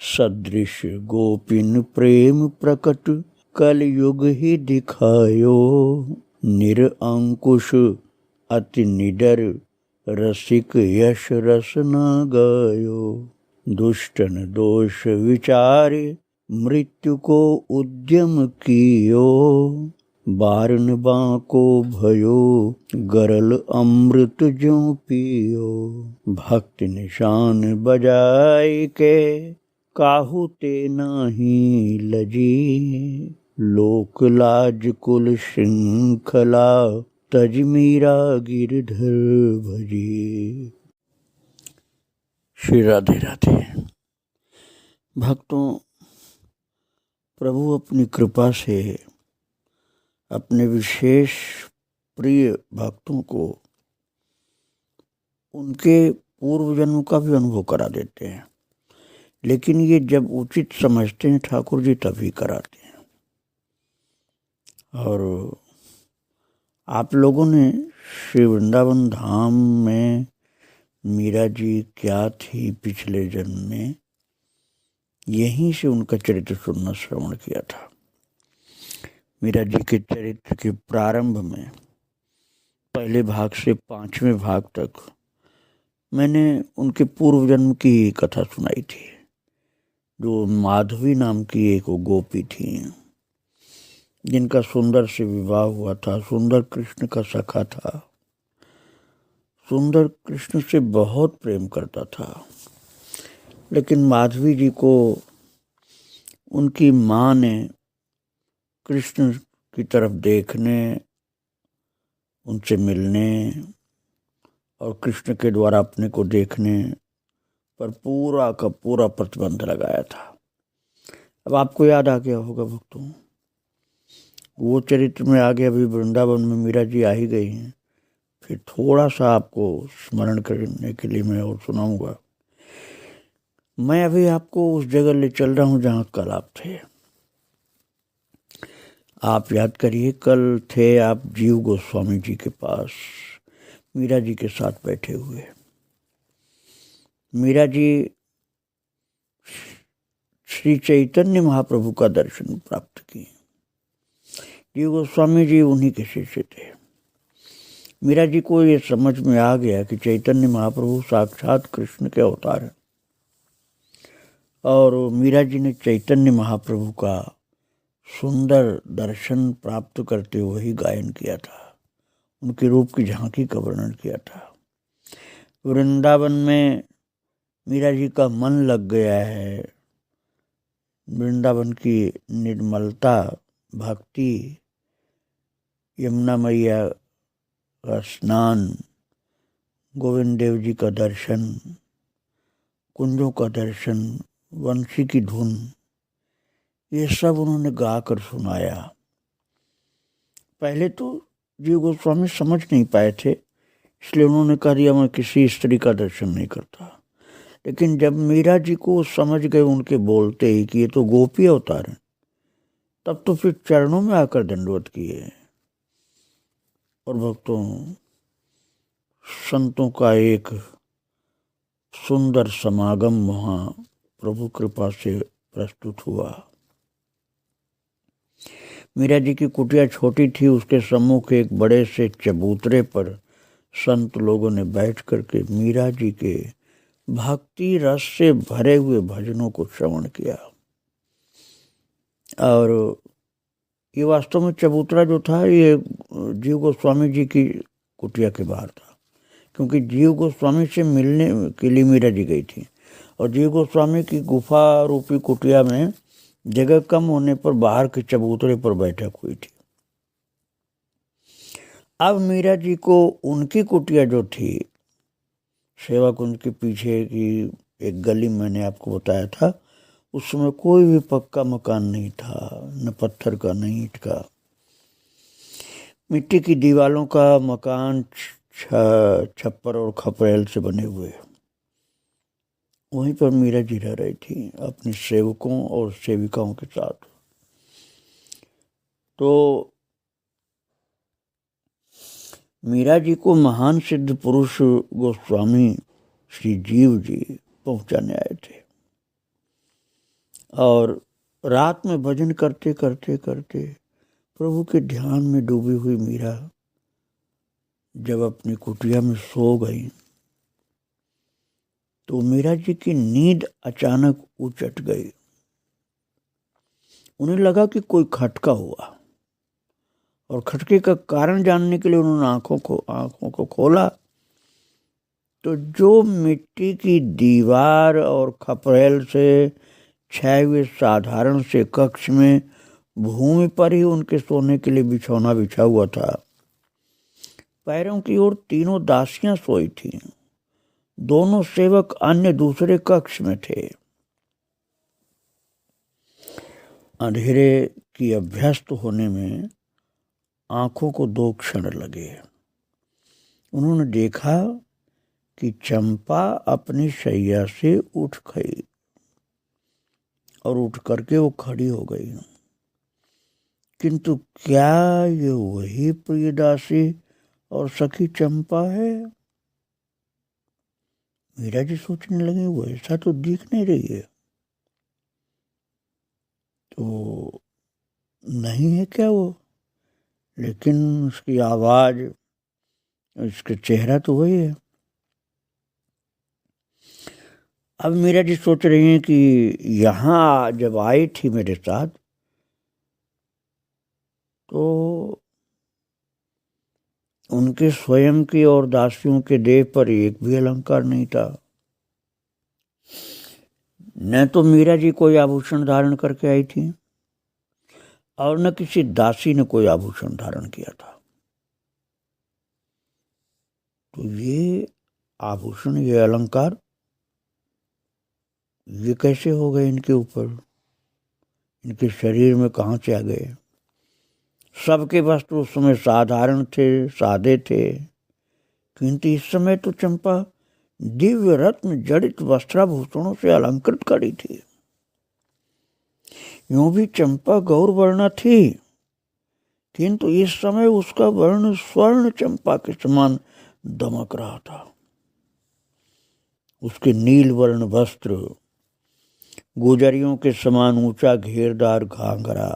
सदृश गोपिन प्रेम प्रकट कलयुग ही दिखायो। निरअंकुश अति निडर रसिक यश रस न गायो। दुष्टन दोष विचारे मृत्यु को उद्यम कियो। बारन बांको भयो गरल अमृत ज्यों पियो। भक्ति निशान बजाय के काहू ते नाही लजी। लोक लाज कुल श्रृंखला तज मीरा गिरधर भजी। श्री राधे राधे। भक्तों, प्रभु अपनी कृपा से अपने विशेष प्रिय भक्तों को उनके पूर्व जन्म का भी अनुभव करा देते हैं, लेकिन ये जब उचित समझते हैं ठाकुर जी तभी कराते हैं। और आप लोगों ने श्री वृंदावन धाम में मीरा जी क्या थी पिछले जन्म में, यहीं से उनका चरित्र सुनना श्रवण किया था। मीरा जी के चरित्र के प्रारंभ में पहले भाग से 5वें भाग तक मैंने उनके पूर्व जन्म की कथा सुनाई थी, जो माधवी नाम की एक गोपी थी जिनका सुंदर से विवाह हुआ था। सुंदर कृष्ण का सखा था, सुंदर कृष्ण से बहुत प्रेम करता था, लेकिन माधवी जी को उनकी माँ ने कृष्ण की तरफ देखने, उनसे मिलने और कृष्ण के द्वारा अपने को देखने पर पूरा का पूरा प्रतिबंध लगाया था। अब आपको याद आ गया होगा भक्तों, वो चरित्र में आगे अभी वृंदावन में मीरा जी आ ही गई हैं। फिर थोड़ा सा आपको स्मरण करने के लिए मैं और सुनाऊंगा। मैं अभी आपको उस जगह ले चल रहा हूं जहां कल आप थे। आप याद करिए, कल थे आप जीव गोस्वामी जी के पास मीरा जी के साथ बैठे हुए। मीरा जी श्री चैतन्य महाप्रभु का दर्शन प्राप्त किए। जीव गोस्वामी जी उन्हीं के शिष्य थे। मीरा जी को ये समझ में आ गया कि चैतन्य महाप्रभु साक्षात कृष्ण के अवतार हैं, और मीरा जी ने चैतन्य महाप्रभु का सुंदर दर्शन प्राप्त करते हुए ही गायन किया था, उनके रूप की झांकी का वर्णन किया था। वृंदावन में मीरा जी का मन लग गया है। वृंदावन की निर्मलता, भक्ति, यमुना मैया का स्नान, गोविंद देव जी का दर्शन, कुंजों का दर्शन, वंशी की धुन, ये सब उन्होंने गाकर सुनाया। पहले तो जीव गोस्वामी समझ नहीं पाए थे, इसलिए उन्होंने कह दिया मैं किसी स्त्री का दर्शन नहीं करता। लेकिन जब मीरा जी को समझ गए उनके बोलते ही कि ये तो गोपी अवतार हैं, तब तो फिर चरणों में आकर दंडवत किए। और भक्तों, संतों का एक सुंदर समागम वहाँ प्रभु कृपा से प्रस्तुत हुआ। मीरा जी की कुटिया छोटी थी, उसके सम्मुख एक बड़े से चबूतरे पर संत लोगों ने बैठ करके मीरा जी के भक्ति रस से भरे हुए भजनों को श्रवण किया। और ये वास्तव में चबूतरा जो था ये जीव गोस्वामी जी की कुटिया के बाहर था, क्योंकि जीव गोस्वामी से मिलने के लिए मीरा जी गई थी, और जीव गोस्वामी की गुफा रूपी कुटिया में जगह कम होने पर बाहर के चबूतरे पर बैठक हुई थी। अब मीरा जी को उनकी कुटिया जो थी, सेवा कुंज के पीछे की एक गली, मैंने आपको बताया था, उस समय कोई भी पक्का मकान नहीं था, न पत्थर का न ईंट का, मिट्टी की दीवारों का मकान, छप्पर और खपरेल से बने हुए। वहीं पर मीरा जी रह रही थी अपने सेवकों और सेविकाओं के साथ। तो मीरा जी को महान सिद्ध पुरुष गोस्वामी श्री जीव जी पहुंचाने आए थे। और रात में भजन करते करते करते प्रभु के ध्यान में डूबी हुई मीरा जब अपनी कुटिया में सो गई तो मीरा जी की नींद अचानक उचट गई। उन्हें लगा कि कोई खटका हुआ और खटके का कारण जानने के लिए उन्होंने आंखों को खोला तो जो मिट्टी की दीवार और खपरेल से छाए हुए साधारण से कक्ष में भूमि पर ही उनके सोने के लिए बिछौना बिछा हुआ था। पैरों की ओर तीनों दासियां सोई थीं। दोनों सेवक अन्य दूसरे कक्ष में थे। अंधेरे की अभ्यस्त होने में आंखों को 2 क्षण लगे। उन्होंने देखा कि चंपा अपनी शैया से उठ गई और उठ करके वो खड़ी हो गई। किंतु क्या ये वही प्रियदासी और सखी चंपा है? मीरा जी सोचने लगी वो ऐसा तो दिख नहीं रही है, तो नहीं है क्या वो? लेकिन उसकी आवाज, उसका चेहरा तो वही है। अब मीरा जी सोच रही हैं कि यहाँ जब आई थी मेरे साथ तो उनके स्वयं की और दासियों के देह पर एक भी अलंकार नहीं था। न तो मीरा जी कोई आभूषण धारण करके आई थी और न किसी दासी ने कोई आभूषण धारण किया था। तो ये आभूषण, ये अलंकार, ये कैसे हो गए इनके ऊपर? इनके शरीर में कहाँ से आ गए? सबके वस्त्र उस समय साधारण थे, सादे थे, किंतु इस समय तो चंपा दिव्य रत्न जड़ित वस्त्राभूषणों से अलंकृत खड़ी थी। यूं भी चंपा गौर वर्ण थी, किंतु इस समय उसका वर्ण स्वर्ण चंपा के समान दमक रहा था। उसके नील वर्ण वस्त्र, गुजरियों के समान ऊंचा घेरदार घाघरा,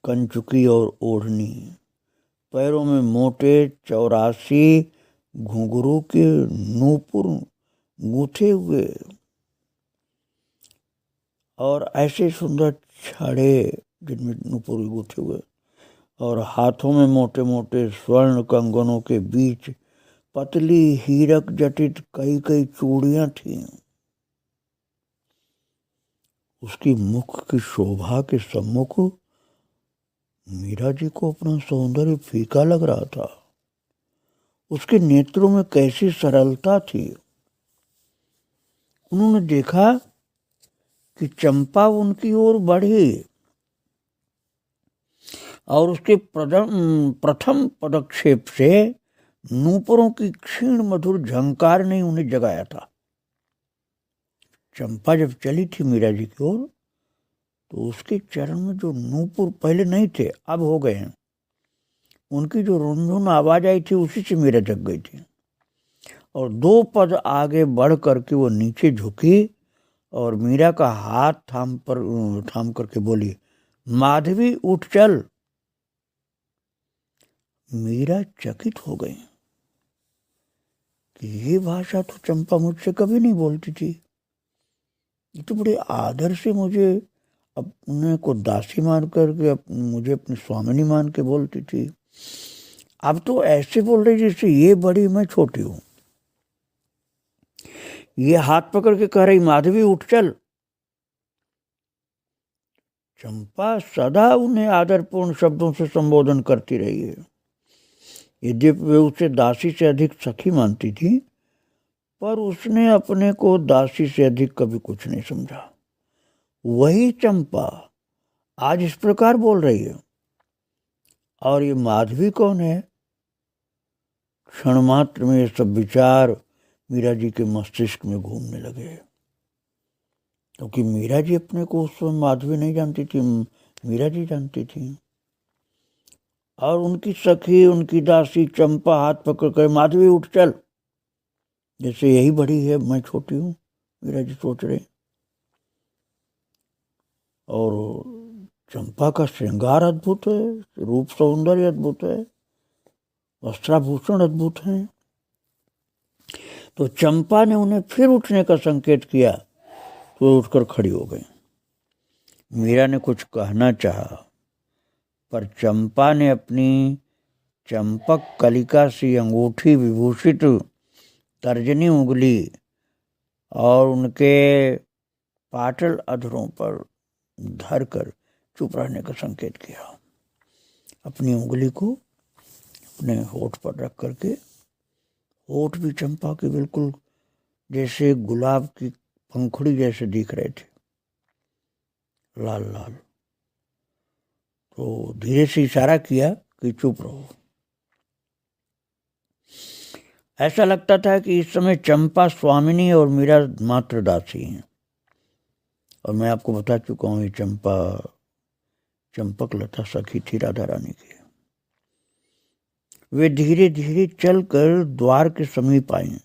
कंचुकी और ओढ़नी, पैरों में मोटे 84 घुंघरू के नूपुर गूंथे हुए और ऐसे सुंदर छड़े जिनमें नूपुर गूंथे हुए, और हाथों में मोटे मोटे स्वर्ण कंगनों के बीच पतली हीरक जटित कई कई चूड़ियां थीं। उसकी मुख की शोभा के सम्मुख मीरा जी को अपना सौंदर्य फीका लग रहा था। उसके नेत्रों में कैसी सरलता थी। उन्होंने देखा कि चंपा उनकी ओर बढ़ी और उसके प्रथम पदक्षेप से नूपुरों की क्षीण मधुर झंकार ने उन्हें जगाया था। चंपा जब चली थी मीरा जी की ओर तो उसके चरण में जो नूपुर पहले नहीं थे अब हो गए हैं, उनकी जो रुनझुन आवाज आई थी उसी से मीरा जग गई थी और 2 पद आगे बढ़ करके वो नीचे झुकी और मीरा का हाथ थाम करके बोली, माधवी उठ चल। मीरा चकित हो गई कि ये भाषा तो चंपा मुझसे कभी नहीं बोलती थी। ये तो बड़े आदर से मुझे अपने को दासी मान करके मुझे अपनी स्वामिनी मान के बोलती थी। अब तो ऐसे बोल रही जैसे ये बड़ी मैं छोटी हूं। ये हाथ पकड़ के कह रही, माधवी उठ चल। चंपा सदा उन्हें आदरपूर्ण शब्दों से संबोधन करती रही है। यद्यपि वे उसे दासी से अधिक सखी मानती थी, पर उसने अपने को दासी से अधिक कभी कुछ नहीं समझा। वही चंपा आज इस प्रकार बोल रही है। और ये माधवी कौन है? क्षण मात्र में ये सब विचार मीरा जी के मस्तिष्क में घूमने लगे, क्योंकि मीरा जी अपने को उस समय माधवी नहीं जानती थी, मीरा जी जानती थी। और उनकी सखी, उनकी दासी चंपा हाथ पकड़ कर, माधवी उठ चल, जैसे यही बड़ी है मैं छोटी हूं, मीरा जी सोच रहे। और चंपा का श्रृंगार अद्भुत है, रूप सौंदर्य अद्भुत है, वस्त्राभूषण अद्भुत हैं। तो चंपा ने उन्हें फिर उठने का संकेत किया तो उठकर खड़ी हो गई। मीरा ने कुछ कहना चाहा, पर चंपा ने अपनी चंपक कलिका सी अंगूठी विभूषित तर्जनी उंगली और उनके पाटल अधरों पर धरकर चुप रहने का संकेत किया। अपनी उंगली को अपने होठ पर रख करके, होठ भी चंपा के बिल्कुल जैसे गुलाब की पंखुड़ी जैसे दिख रहे थे, लाल लाल। तो धीरे से इशारा किया कि चुप रहो। ऐसा लगता था कि इस समय चंपा स्वामिनी और मीरा मात्र दासी हैं। और मैं आपको बता चुका हूँ, ये चंपा चंपक लता सखी थी राधा रानी की। वे धीरे धीरे चलकर द्वार के समीप आई।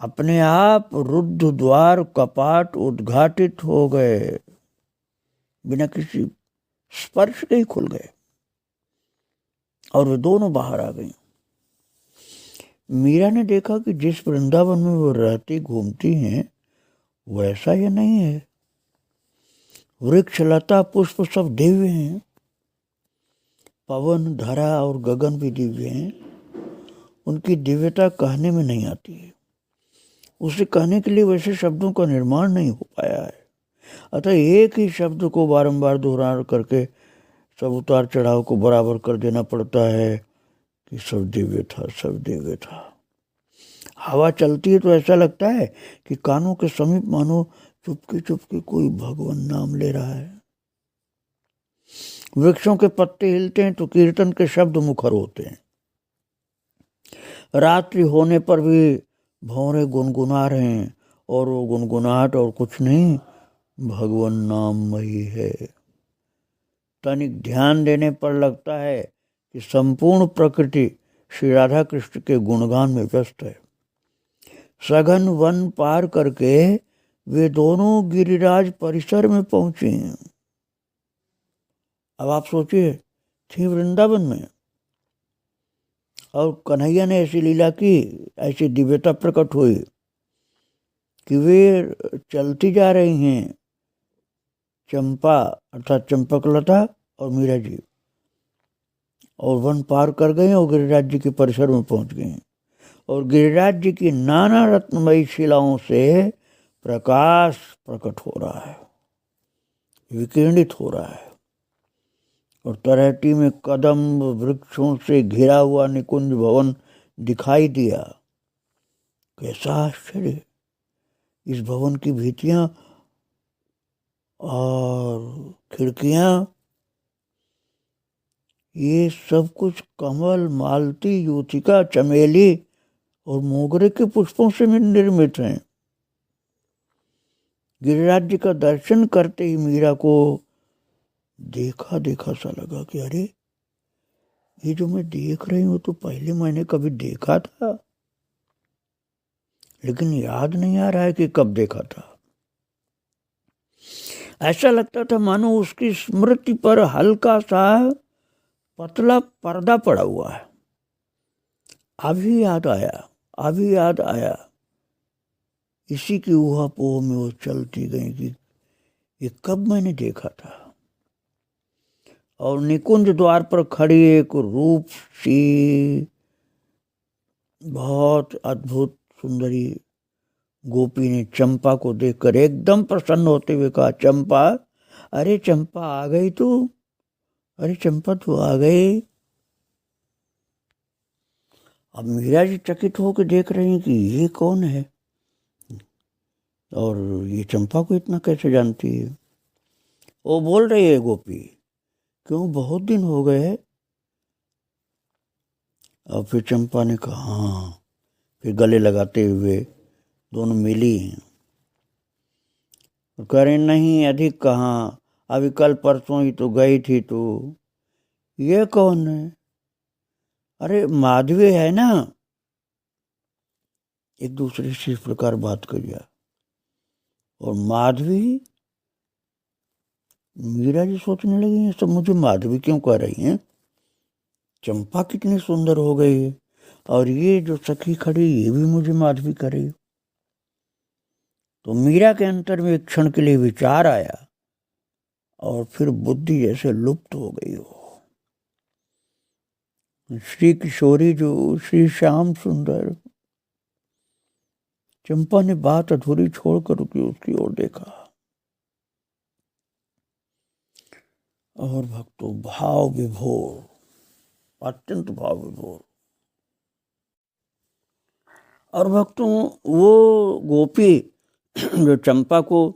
अपने आप रुद्ध द्वार कपाट उद्घाटित हो गए, बिना किसी स्पर्श के ही खुल गए और वे दोनों बाहर आ गईं। मीरा ने देखा कि जिस वृंदावन में वो रहती घूमती हैं वैसा यह नहीं है। वृक्ष लता पुष्प सब दिव्य हैं, पवन धरा और गगन भी दिव्य हैं। उनकी दिव्यता कहने में नहीं आती है। उसे कहने के लिए वैसे शब्दों का निर्माण नहीं हो पाया है। अतः एक ही शब्द को बारंबार दोहरा करके सब उतार चढ़ाव को बराबर कर देना पड़ता है कि सब दिव्य था, सब दिव्य था। हवा चलती है तो ऐसा लगता है कि कानों के समीप मानो चुपके चुपके कोई भगवान नाम ले रहा है। वृक्षों के पत्ते हिलते हैं तो कीर्तन के शब्द मुखर होते हैं। रात्रि होने पर भी भौरे गुनगुना रहे हैं और वो गुनगुनाहट और कुछ नहीं, भगवान नाममयी है। तनिक ध्यान देने पर लगता है कि संपूर्ण प्रकृति श्री राधा कृष्ण के गुणगान में व्यस्त है। सघन वन पार करके वे दोनों गिरिराज परिसर में पहुंचे। अब आप सोचिए, थी वृंदावन में और कन्हैया ने ऐसी लीला की, ऐसी दिव्यता प्रकट हुई कि वे चलती जा रही हैं, चंपा अर्थात चंपकलता और मीरा जी, और वन पार कर गए और गिरिराज जी के परिसर में पहुंच गए। और गिरिराज जी की नाना रत्नमयी शिलाओं से प्रकाश प्रकट हो रहा है, विकिरणित हो रहा है। और तलहटी में कदम्ब वृक्षों से घिरा हुआ निकुंज भवन दिखाई दिया। कैसा आश्चर्य! इस भवन की भित्तियां और खिड़कियां, ये सब कुछ कमल, मालती, यूथिका, चमेली और मोगरे के पुष्पों से निर्मित हैं। गिरिराज जी का दर्शन करते ही मीरा को देखा देखा सा लगा कि अरे, ये जो मैं देख रही हूं तो पहले मैंने कभी देखा था, लेकिन याद नहीं आ रहा है कि कब देखा था। ऐसा लगता था मानो उसकी स्मृति पर हल्का सा पतला पर्दा पड़ा हुआ है। अभी याद आया, अभी याद आया। इसी की ऊहापोह में वो चलती गई कि ये कब मैंने देखा था। और निकुंज द्वार पर खड़ी एक रूप सी बहुत अद्भुत सुंदरी गोपी ने चंपा को देखकर एकदम प्रसन्न होते हुए कहा, चंपा, अरे चंपा आ गई तू, अरे चंपा तू आ गई। अब मीरा जी चकित होकर देख रही हैं कि ये कौन है और ये चंपा को इतना कैसे जानती है। वो बोल रही है, गोपी, क्यों बहुत दिन हो गए। और फिर चंपा ने कहा, हाँ। फिर गले लगाते हुए दोनों मिली हैं। कह रहे, नहीं अधिक कहाँ, अभी कल परसों ही तो गई थी तू। ये कौन है? अरे माधवी है ना। एक दूसरे से इस प्रकार बात करिए। और माधवी मीरा जी सोचने लगी, ये सब मुझे माधवी क्यों कह रही हैं? चंपा कितनी सुंदर हो गई है, और ये जो सखी खड़ी ये भी मुझे माधवी कह रही है। तो मीरा के अंतर में एक क्षण के लिए विचार आया और फिर बुद्धि जैसे लुप्त हो गई हो। श्री किशोरी जो श्री श्याम सुंदर। चंपा ने बात अधूरी छोड़कर उसकी ओर देखा और भक्तों भाव विभोर, अत्यंत भाव विभोर। और भक्तों वो गोपी जो चंपा को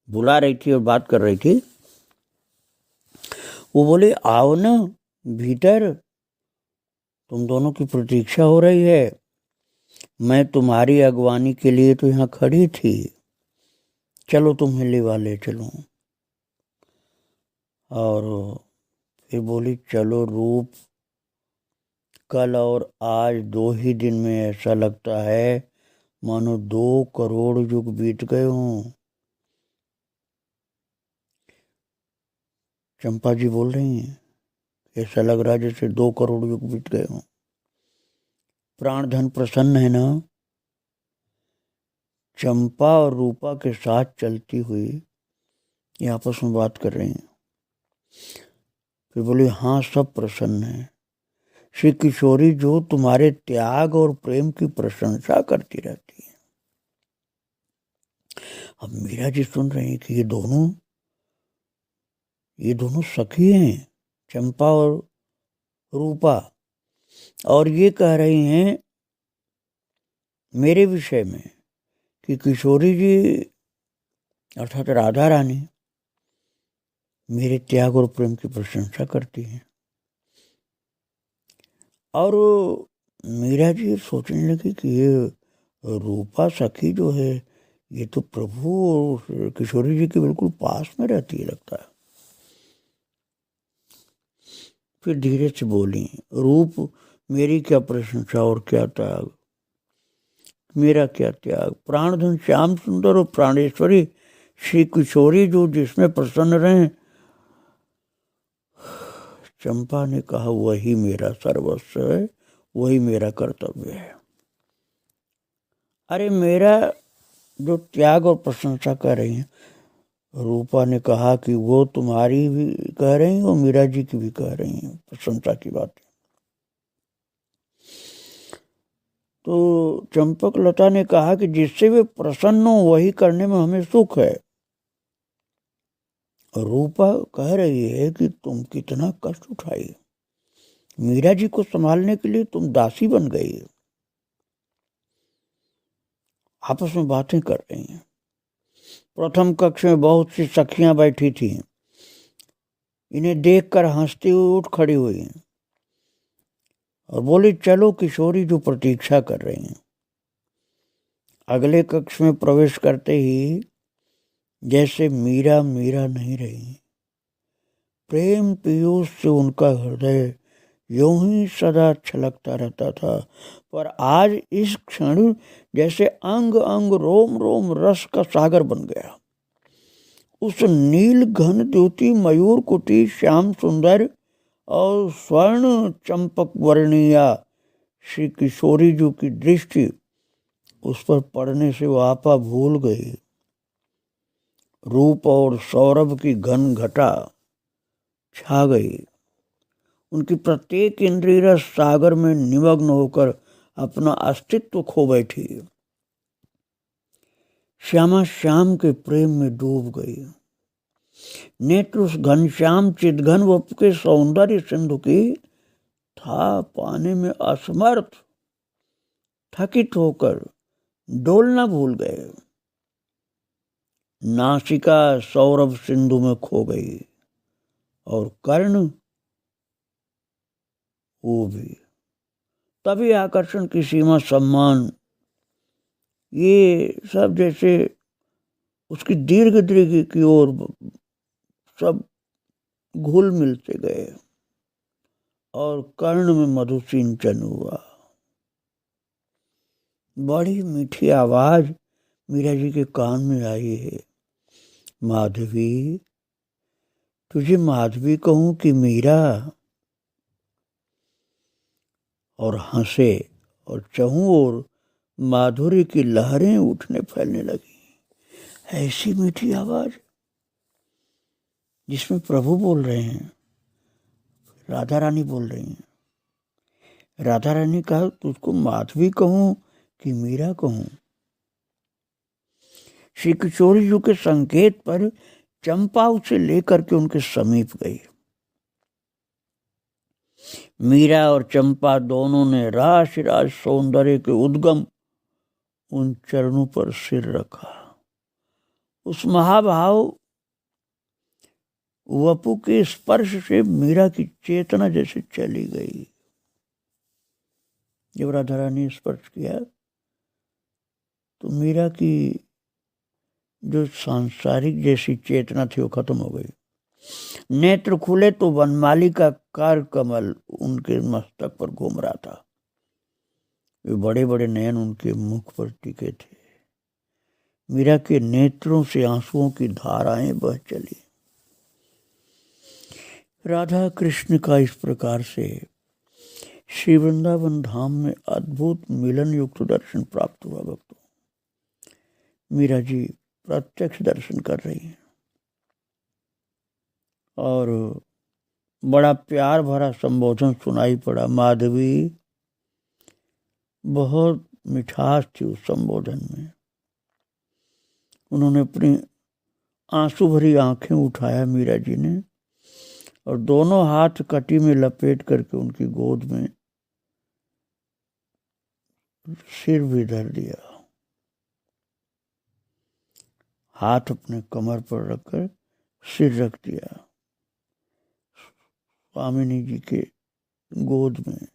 बुला रही थी और बात कर रही थी, वो बोले आओ ना भीतर, तुम दोनों की प्रतीक्षा हो रही है। मैं तुम्हारी अगवानी के लिए तो यहाँ खड़ी थी, चलो तुम्हें लेवा ले चलो। और फिर बोली चलो रूप, कल और आज 2 ही दिन में ऐसा लगता है मानो 2 करोड़ युग बीत गए हों। चंपा जी बोल रही हैं, ऐसा लग रहा है जैसे 2 करोड़ युग बीत गए हों। प्राण धन प्रसन्न है ना? चंपा और रूपा के साथ चलती हुई ये आपस में बात कर रही हैं। फिर बोली हाँ सब प्रसन्न है। श्री किशोरी जो तुम्हारे त्याग और प्रेम की प्रशंसा करती रहती है। अब मीरा जी सुन रही हैं कि ये दोनों सखी हैं, चंपा और रूपा, और ये कह रही हैं मेरे विषय में कि किशोरी जी अर्थात राधा रानी मेरे त्याग और प्रेम की प्रशंसा करती हैं। और मीरा जी सोचने लगी कि ये रूपा सखी जो है ये तो प्रभु और किशोरी जी के बिल्कुल पास में रहती है लगता है। फिर धीरे से बोली, रूप मेरी क्या प्रशंसा और क्या त्याग, मेरा क्या त्याग। प्राणधन श्याम सुंदर और प्राणेश्वरी श्री किशोरी जो जिसमें प्रसन्न रहे। चंपा ने कहा वही मेरा सर्वस्व है, वही मेरा कर्तव्य है। अरे मेरा जो त्याग और प्रशंसा कर रही हैं, रूपा ने कहा कि वो तुम्हारी भी कह रही हैं और मीरा जी की भी कह रही हैं प्रशंसा की बात। तो चंपक लता ने कहा कि जिससे वे प्रसन्न हो वही करने में हमें सुख है। रूपा कह रही है कि तुम कितना कष्ट उठाई, मीरा जी को संभालने के लिए तुम दासी बन गई। आपस में बातें कर रही हैं। प्रथम कक्ष में बहुत सी सखियां बैठी थी, इन्हें देखकर हंसती हुई उठ खड़ी हुई और बोली चलो किशोरी जो प्रतीक्षा कर रही हैं। अगले कक्ष में प्रवेश करते ही जैसे मीरा नहीं रही, प्रेम पीयूष से उनका हृदय यूं ही सदा छलकता रहता था, पर आज इस क्षण जैसे अंग अंग रोम रोम रस का सागर बन गया। उस नील घन द्युति मयूर कुटी श्याम सुंदर और स्वर्ण चंपक वर्णिया श्री किशोरी जी की दृष्टि उस पर पड़ने से वो आपा भूल गई। रूप और सौरभ की घन घटा छा गई। उनकी प्रत्येक इंद्रिय रस सागर में निमग्न होकर अपना अस्तित्व खो बैठी। श्यामा श्याम के प्रेम में डूब गई। नेत्र उस घनश्याम चिदघन वप के सौंदर्य सिंधु की था पाने में असमर्थ, थकित होकर डोलना भूल गए। नासिका सौरभ सिंधु में खो गई और कर्ण वो भी। तभी आकर्षण की सीमा, सम्मान, ये सब जैसे उसकी दीर्घ दीर्घ की ओर सब घुल मिलते गए और कर्ण में मधुसिंचन हुआ। बड़ी मीठी आवाज मीरा जी के कान में आई है, माधवी तुझे माधवी कहूं कि मीरा, और हंसे और चहु और माधुर्य की लहरें उठने फैलने लगी। ऐसी मीठी आवाज जिसमें प्रभु बोल रहे हैं, राधा रानी बोल रही हैं। राधा रानी कहा तुझको माधवी कहूं कि मीरा कहूं। श्री किशोरी जी के संकेत पर चंपा उसे लेकर के उनके समीप गई। मीरा और चंपा दोनों ने राश राश सौंदर्य के उद्गम उन चरणों पर सिर रखा। उस महाभाव वपु के स्पर्श से मीरा की चेतना जैसे चली गई। जब राधा रानी स्पर्श किया तो मीरा की जो सांसारिक जैसी चेतना थी वो खत्म हो गई। नेत्र खुले तो वनमाली का कर कमल उनके मस्तक पर घूम रहा था। वे बड़े बड़े नयन उनके मुख पर टिके थे। मीरा के नेत्रों से आंसुओं की धाराएं बह चली। राधा कृष्ण का इस प्रकार से श्री वृंदावन धाम में अद्भुत मिलन युक्त दर्शन प्राप्त हुआ। भक्तों, मीरा जी प्रत्यक्ष दर्शन कर रही हैं और बड़ा प्यार भरा संबोधन सुनाई पड़ा। माधवी, बहुत मिठास थी उस संबोधन में। उन्होंने अपनी आंसू भरी आंखें उठाया मीरा जी ने और दोनों हाथ कटी में लपेट करके उनकी गोद में सिर भी धर दिया। हाथ अपने कमर पर रखकर सिर रख दिया स्वामिनी जी के गोद में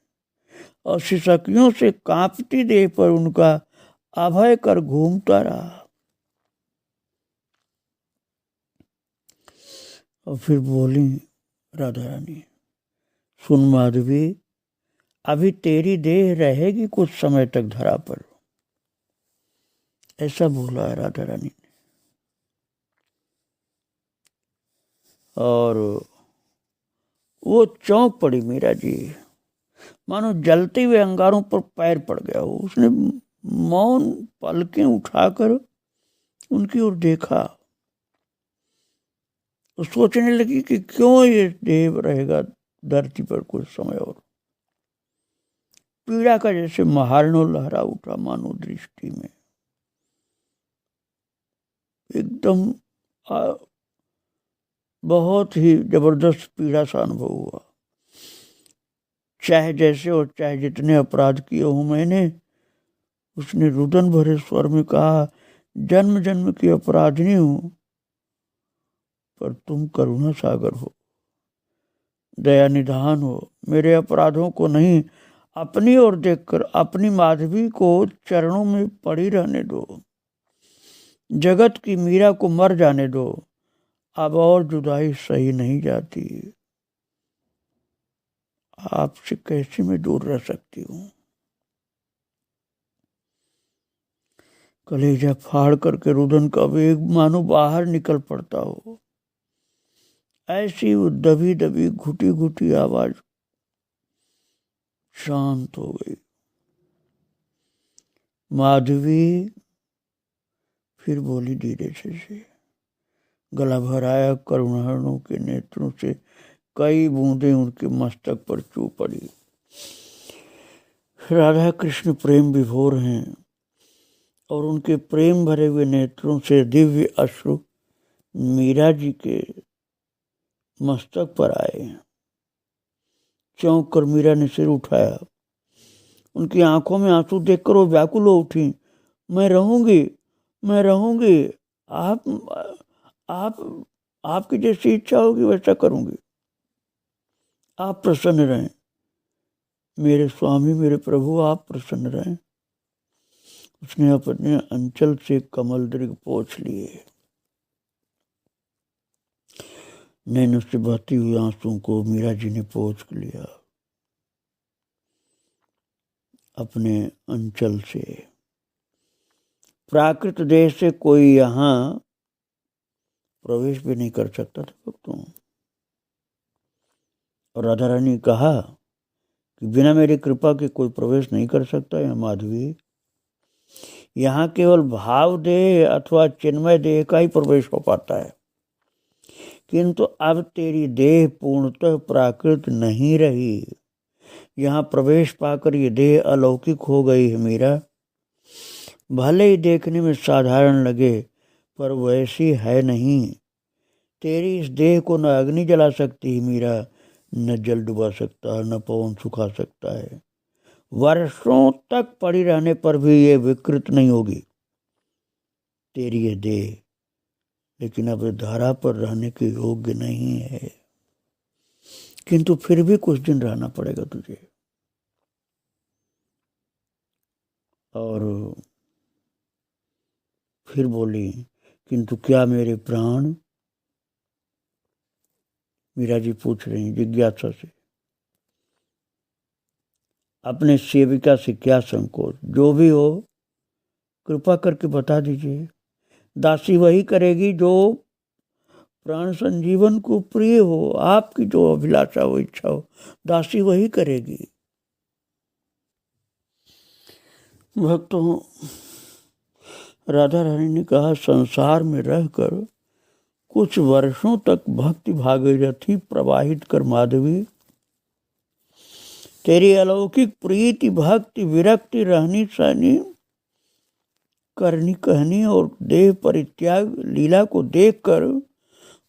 और सिसकियों से कांपती देह पर उनका अभय कर घूमता रहा। और फिर बोली राधा रानी, सुन माधवी, अभी तेरी देह रहेगी कुछ समय तक धरा पर। ऐसा बोला है राधा रानी ने। और वो चौंक पड़ी मीरा जी, मानो जलते हुए अंगारों पर पैर पड़ गया हो। उसने मौन पलकें उठाकर उनकी ओर देखा तो सोचने लगी कि क्यों ये देव रहेगा धरती पर कुछ समय और। पीड़ा का जैसे महारणो लहरा उठा मानो दृष्टि में। एकदम बहुत ही जबरदस्त पीड़ा सा अनुभव हुआ। चाहे जैसे और चाहे जितने अपराध किए हूं मैंने, उसने रुदन भरे स्वर में कहा, जन्म जन्म की अपराधिनी हूं, पर तुम करुणा सागर हो, दया निधान हो। मेरे अपराधों को नहीं, अपनी ओर देखकर अपनी माधवी को चरणों में पड़ी रहने दो। जगत की मीरा को मर जाने दो। अब और जुदाई सही नहीं जाती। आपसे कैसे मैं दूर रह सकती हूँ। कलेजा फाड़ करके रुदन का वेग मानो बाहर निकल पड़ता हो। ऐसी वो दबी दबी घुटी घुटी आवाज शांत हो गई। माधवी फिर बोली धीरे से, गला भराया करुणारणों के नेत्रों से कई बूंदें उनके मस्तक पर चू पड़ी। राधा कृष्ण प्रेम विभोर हैं और उनके प्रेम भरे हुए नेत्रों से दिव्य अश्रु मीरा जी के मस्तक पर आए। चौंक कर मीरा ने सिर उठाया। उनकी आंखों में आंसू देखकर वो व्याकुल हो उठी। मैं रहूंगी, मैं रहूंगी। आपकी जैसी इच्छा होगी वैसा करूंगी। आप प्रसन्न रहें मेरे स्वामी, मेरे प्रभु, आप प्रसन्न रहें। उसने अपने अंचल से कमल दृग पोंछ लिए। नैनों से बहती हुई आंसुओं को मीरा जी ने पोंछ लिया अपने अंचल से। प्राकृत देश से कोई यहाँ प्रवेश भी नहीं कर सकता था भक्तों। और राधा रानी ने कहा कि बिना मेरी कृपा के कोई प्रवेश नहीं कर सकता है माधवी। यहाँ केवल भाव देह अथवा चिन्मय देह का ही प्रवेश हो पाता है, किंतु अब तेरी देह पूर्णतः प्राकृत नहीं रही। यहाँ प्रवेश पाकर ये देह अलौकिक हो गई है मीरा। भले ही देखने में साधारण लगे पर वैसी है नहीं। तेरी इस देह को न अग्नि जला सकती है मीरा, न जल डुबा सकता है, न पवन सुखा सकता है। वर्षों तक पड़ी रहने पर भी ये विकृत नहीं होगी तेरी ये देह, लेकिन अब धरा पर रहने के योग्य नहीं है। किंतु फिर भी कुछ दिन रहना पड़ेगा तुझे। और फिर बोली, किंतु क्या मेरे प्राण? मीरा जी पूछ रही जिज्ञासा से। अपने सेविका से क्या संकोच, जो भी हो कृपा करके बता दीजिए। दासी वही करेगी जो प्राण संजीवन को प्रिय हो। आपकी जो अभिलाषा हो, इच्छा हो, दासी वही करेगी। भक्तों, राधा रानी ने कहा, संसार में रहकर कुछ वर्षों तक भक्ति भागीरथी प्रवाहित कर माधवी, तेरी अलौकिक प्रीति भक्ति विरक्ति रहनी सहनी करनी कहनी और देह परित्याग लीला को देखकर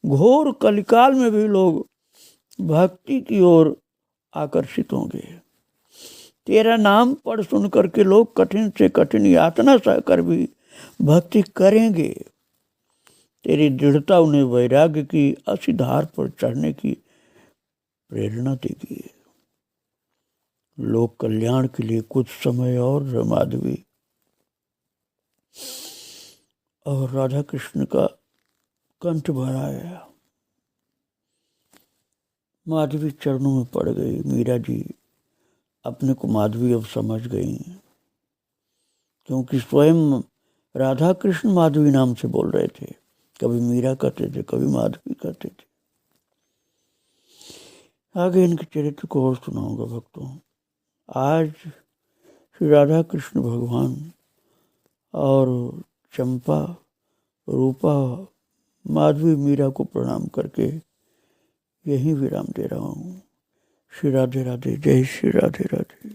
घोर कलिकाल में भी लोग भक्ति की ओर आकर्षित होंगे। तेरा नाम पढ़ सुन करके लोग कठिन से कठिन यातना सहकर भी भक्ति करेंगे। तेरी दृढ़ता उन्हें वैराग्य की असीधार पर चढ़ने की प्रेरणा देगी। लोक कल्याण के लिए कुछ समय और माधवी। और राधा कृष्ण का कंठ भर आया। माधवी चरणों में पड़ गई। मीरा जी अपने को माधवी अब समझ गई, क्योंकि स्वयं राधा कृष्ण माधवी नाम से बोल रहे थे। कभी मीरा कहते थे, कभी माधवी कहते थे। आगे इनके चरित्र को और सुनाऊंगा भक्तों। आज श्री राधा कृष्ण भगवान और चंपा रूपा माधवी मीरा को प्रणाम करके यहीं विराम दे रहा हूँ। श्री राधे राधे। जय श्री राधे राधे।